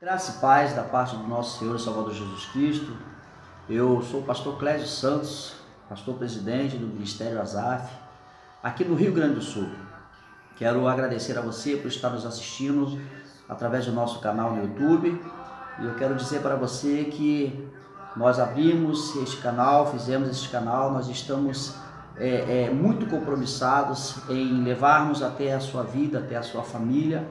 Graça e paz da parte do nosso Senhor e Salvador Jesus Cristo. Eu sou o pastor Clésio Santos, pastor presidente do Ministério Azaf, aqui no Rio Grande do Sul. Quero agradecer a você por estar nos assistindo através do nosso canal no YouTube. E eu quero dizer para você que nós abrimos este canal, fizemos este canal, nós estamos muito compromissados em levarmos até a sua vida, até a sua família,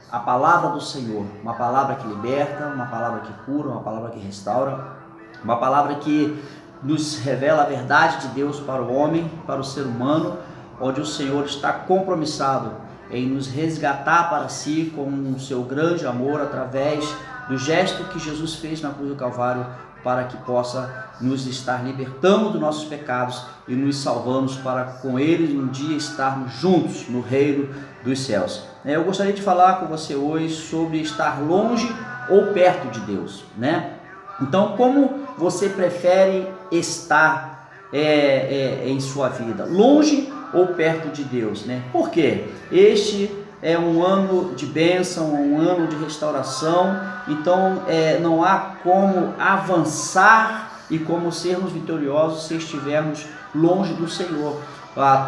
a palavra do Senhor, uma palavra que liberta, uma palavra que cura, uma palavra que restaura, uma palavra que nos revela a verdade de Deus para o homem, para o ser humano, onde o Senhor está compromissado em nos resgatar para si com o seu grande amor através do gesto que Jesus fez na cruz do Calvário, para que possa nos estar libertando dos nossos pecados e nos salvando para com Ele um dia estarmos juntos no reino dos céus. Eu gostaria de falar com você hoje sobre estar longe ou perto de Deus, né? Então, como você prefere estar em sua vida, longe ou perto de Deus, né? Por quê? Este é um ano de bênção, um ano de restauração, então não há como avançar e como sermos vitoriosos se estivermos longe do Senhor.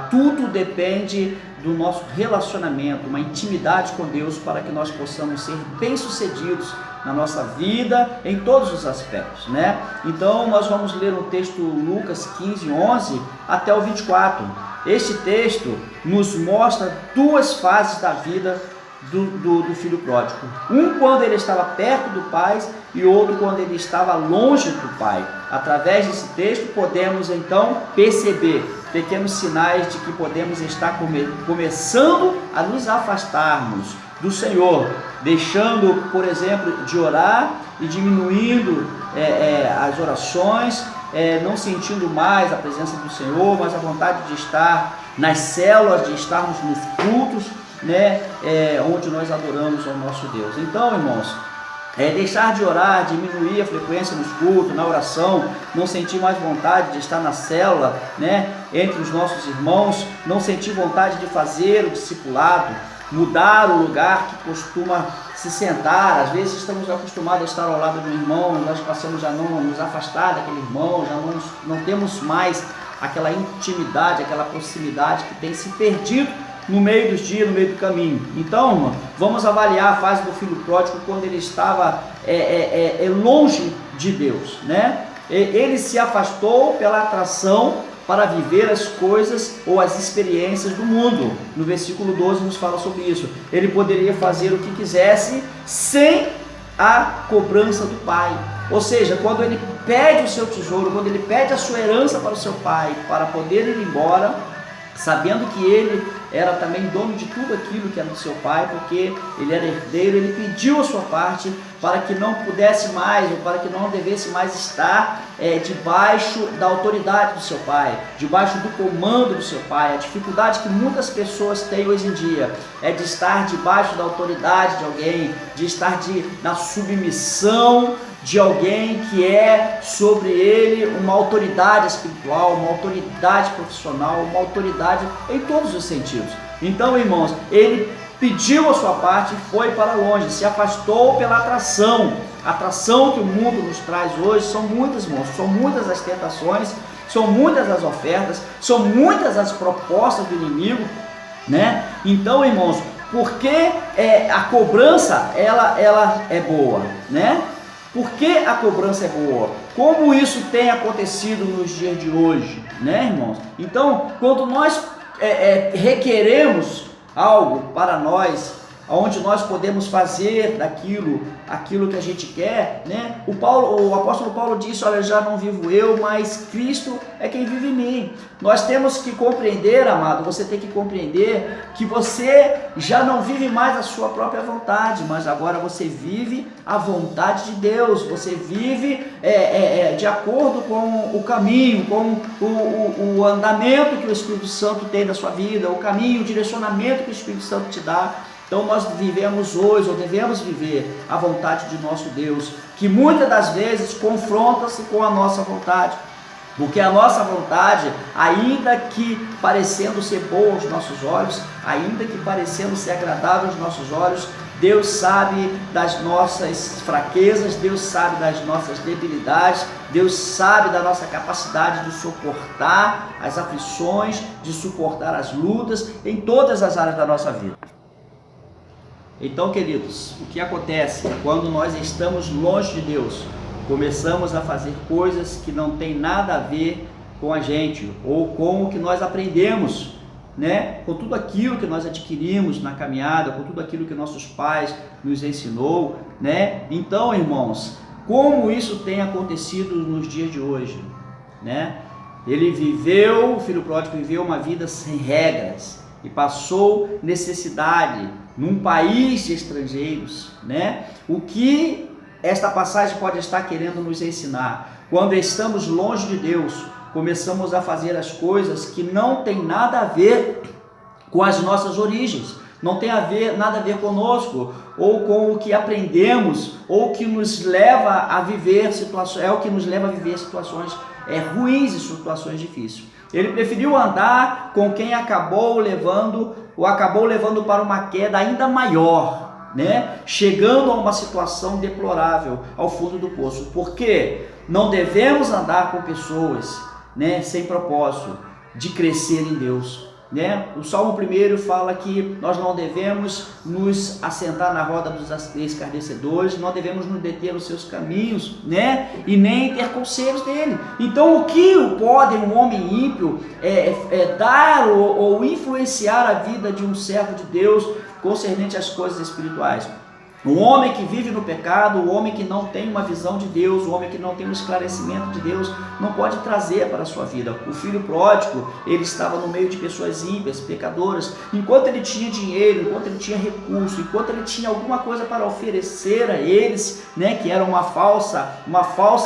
Tudo depende do nosso relacionamento, uma intimidade com Deus, para que nós possamos ser bem-sucedidos na nossa vida, em todos os aspectos, né? Então nós vamos ler o texto Lucas 15, 11 até o 24. Este texto nos mostra duas fases da vida do filho pródigo. Um quando ele estava perto do pai e outro quando ele estava longe do pai. Através desse texto podemos então perceber pequenos sinais de que podemos estar começando a nos afastarmos do Senhor, deixando, por exemplo, de orar e diminuindo as orações, não sentindo mais a presença do Senhor, mas a vontade de estar nas células, de estarmos nos cultos, né, onde nós adoramos ao nosso Deus. Então, irmãos, deixar de orar, diminuir a frequência nos cultos, na oração, não sentir mais vontade de estar na célula, né, entre os nossos irmãos, não sentir vontade de fazer o discipulado, mudar o lugar que costuma se sentar. Às vezes estamos acostumados a estar ao lado do irmão, nós passamos já não nos afastar daquele irmão, já não temos mais aquela intimidade, aquela proximidade que tem se perdido no meio dos dias, no meio do caminho. Então, vamos avaliar a fase do filho pródigo quando ele estava longe de Deus, né? Ele se afastou pela atração para viver as coisas ou as experiências do mundo. No versículo 12 nos fala sobre isso. Ele poderia fazer o que quisesse sem a cobrança do pai. Ou seja, quando ele pede o seu tesouro, quando ele pede a sua herança para o seu pai, para poder ir embora, sabendo que ele era também dono de tudo aquilo que era do seu pai, porque ele era herdeiro, ele pediu a sua parte para que não pudesse mais, ou para que não devesse mais estar debaixo da autoridade do seu pai, debaixo do comando do seu pai. A dificuldade que muitas pessoas têm hoje em dia é de estar debaixo da autoridade de alguém, de estar na submissão de alguém que é sobre ele uma autoridade espiritual, uma autoridade profissional, uma autoridade em todos os sentidos. Então, irmãos, ele pediu a sua parte e foi para longe, se afastou pela atração. A atração que o mundo nos traz hoje são muitas, irmãos, são muitas as tentações, são muitas as ofertas, são muitas as propostas do inimigo, né? Então, irmãos, porque a cobrança ela é boa, né? Por que a cobrança é boa? Como isso tem acontecido nos dias de hoje, né, irmãos? Então, quando nós requeremos algo para nós, onde nós podemos fazer aquilo que a gente quer, né? O apóstolo Paulo disse: olha, já não vivo eu, mas Cristo é quem vive em mim. Nós temos que compreender, amado, você tem que compreender que você já não vive mais a sua própria vontade, mas agora você vive a vontade de Deus, você vive de acordo com o caminho, com o andamento que o Espírito Santo tem na sua vida, o caminho, o direcionamento que o Espírito Santo te dá. Então nós vivemos hoje, ou devemos viver, a vontade de nosso Deus, que muitas das vezes confronta-se com a nossa vontade. Porque a nossa vontade, ainda que parecendo ser boa aos nossos olhos, ainda que parecendo ser agradável aos nossos olhos, Deus sabe das nossas fraquezas, Deus sabe das nossas debilidades, Deus sabe da nossa capacidade de suportar as aflições, de suportar as lutas em todas as áreas da nossa vida. Então, queridos, o que acontece quando nós estamos longe de Deus? Começamos a fazer coisas que não tem nada a ver com a gente ou com o que nós aprendemos, né? Com tudo aquilo que nós adquirimos na caminhada, com tudo aquilo que nossos pais nos ensinou, né? Então, irmãos, como isso tem acontecido nos dias de hoje, né? O filho pródigo viveu uma vida sem regras e passou necessidade num país de estrangeiros, né? O que esta passagem pode estar querendo nos ensinar? Quando estamos longe de Deus, começamos a fazer as coisas que não tem nada a ver com as nossas origens, não tem nada a ver conosco, ou com o que aprendemos, ou que nos leva a viver situações, situações ruins e situações difíceis. Ele preferiu andar com quem acabou levando para uma queda ainda maior, né? Chegando a uma situação deplorável ao fundo do poço. Porque não devemos andar com pessoas, né, sem propósito de crescer em Deus, né? O Salmo 1 fala que nós não devemos nos assentar na roda dos escarnecedores, não devemos nos deter nos seus caminhos, né? E nem ter conselhos dele. Então, o que pode um homem ímpio dar ou influenciar a vida de um servo de Deus concernente às coisas espirituais? O homem que vive no pecado, o homem que não tem uma visão de Deus, o homem que não tem um esclarecimento de Deus, não pode trazer para a sua vida. O filho pródigo, ele estava no meio de pessoas ímpias, pecadoras. Enquanto ele tinha dinheiro, enquanto ele tinha recurso, enquanto ele tinha alguma coisa para oferecer a eles, né, que era uma falsa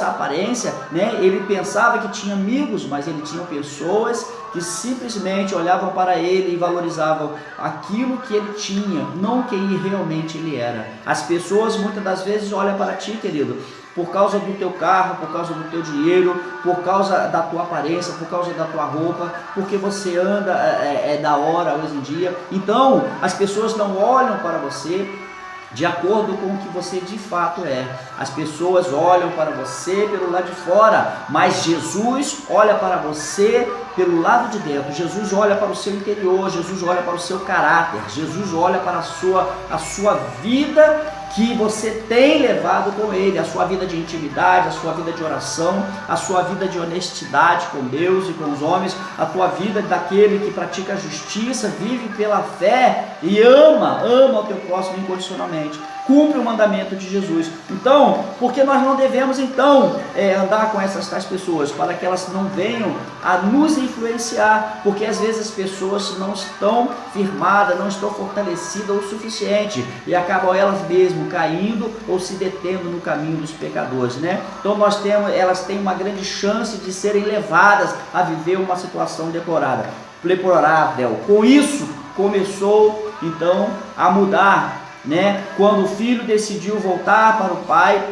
aparência, né, ele pensava que tinha amigos, mas ele tinha pessoas que simplesmente olhavam para ele e valorizavam aquilo que ele tinha, não quem realmente ele era. As pessoas muitas das vezes olham para ti, querido, por causa do teu carro, por causa do teu dinheiro, por causa da tua aparência, por causa da tua roupa, porque você anda da hora hoje em dia. Então, as pessoas não olham para você de acordo com o que você de fato é. As pessoas olham para você pelo lado de fora, mas Jesus olha para você pelo lado de dentro. Jesus olha para o seu interior, Jesus olha para o seu caráter, Jesus olha para a sua vida que você tem levado com Ele, a sua vida de intimidade, a sua vida de oração, a sua vida de honestidade com Deus e com os homens, a tua vida daquele que pratica a justiça, vive pela fé e ama o teu próximo incondicionalmente. Cumpre o mandamento de Jesus. Então, porque nós não devemos andar com essas tais pessoas, para que elas não venham a nos influenciar, porque às vezes as pessoas não estão firmadas, não estão fortalecidas o suficiente e acabam elas mesmas caindo ou se detendo no caminho dos pecadores, né? Então elas têm uma grande chance de serem levadas a viver uma situação deplorável. Com isso começou então a mudar, né? Quando o filho decidiu voltar para o pai,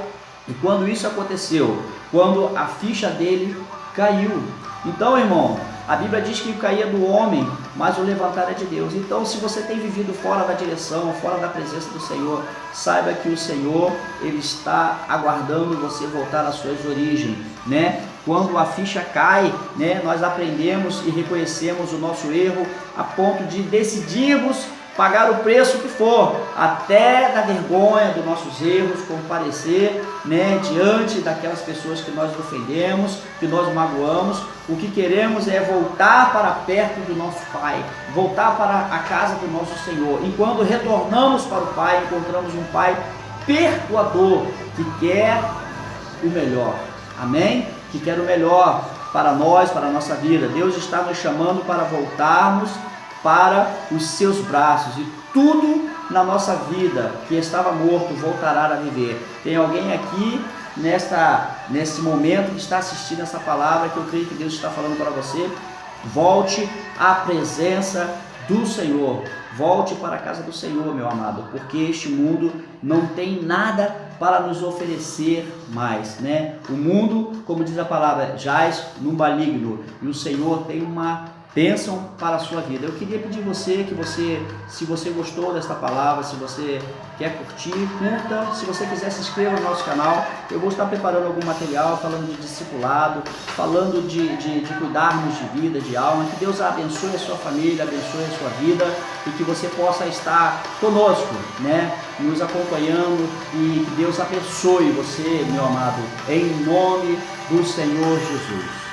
e quando isso aconteceu, quando a ficha dele caiu. Então, irmão, a Bíblia diz que caía do homem, mas o levantar é de Deus. Então, se você tem vivido fora da direção, fora da presença do Senhor, saiba que o Senhor, Ele está aguardando você voltar às suas origens, né? Quando a ficha cai, né, nós aprendemos e reconhecemos o nosso erro a ponto de decidirmos pagar o preço que for, até da vergonha dos nossos erros, comparecer, né, diante daquelas pessoas que nós ofendemos, que nós magoamos. O que queremos é voltar para perto do nosso Pai, voltar para a casa do nosso Senhor. E quando retornamos para o Pai, encontramos um Pai perdoador, que quer o melhor, amém? Que quer o melhor para nós, para a nossa vida. Deus está nos chamando para voltarmos para os seus braços, e tudo na nossa vida que estava morto voltará a viver. Tem alguém aqui nesse momento que está assistindo essa palavra, que eu creio que Deus está falando para você? Volte à presença do Senhor, volte para a casa do Senhor, meu amado, porque este mundo não tem nada para nos oferecer mais, né? O mundo, como diz a palavra, jaz no maligno, e o Senhor tem uma bênção para a sua vida. Eu queria pedir que você, se você gostou desta palavra, se você quer curtir, curta. Se você quiser, se inscreva no nosso canal. Eu vou estar preparando algum material, falando de discipulado, falando de cuidarmos de vida, de alma. Que Deus abençoe a sua família, abençoe a sua vida e que você possa estar conosco, né, nos acompanhando, e que Deus abençoe você, meu amado, em nome do Senhor Jesus.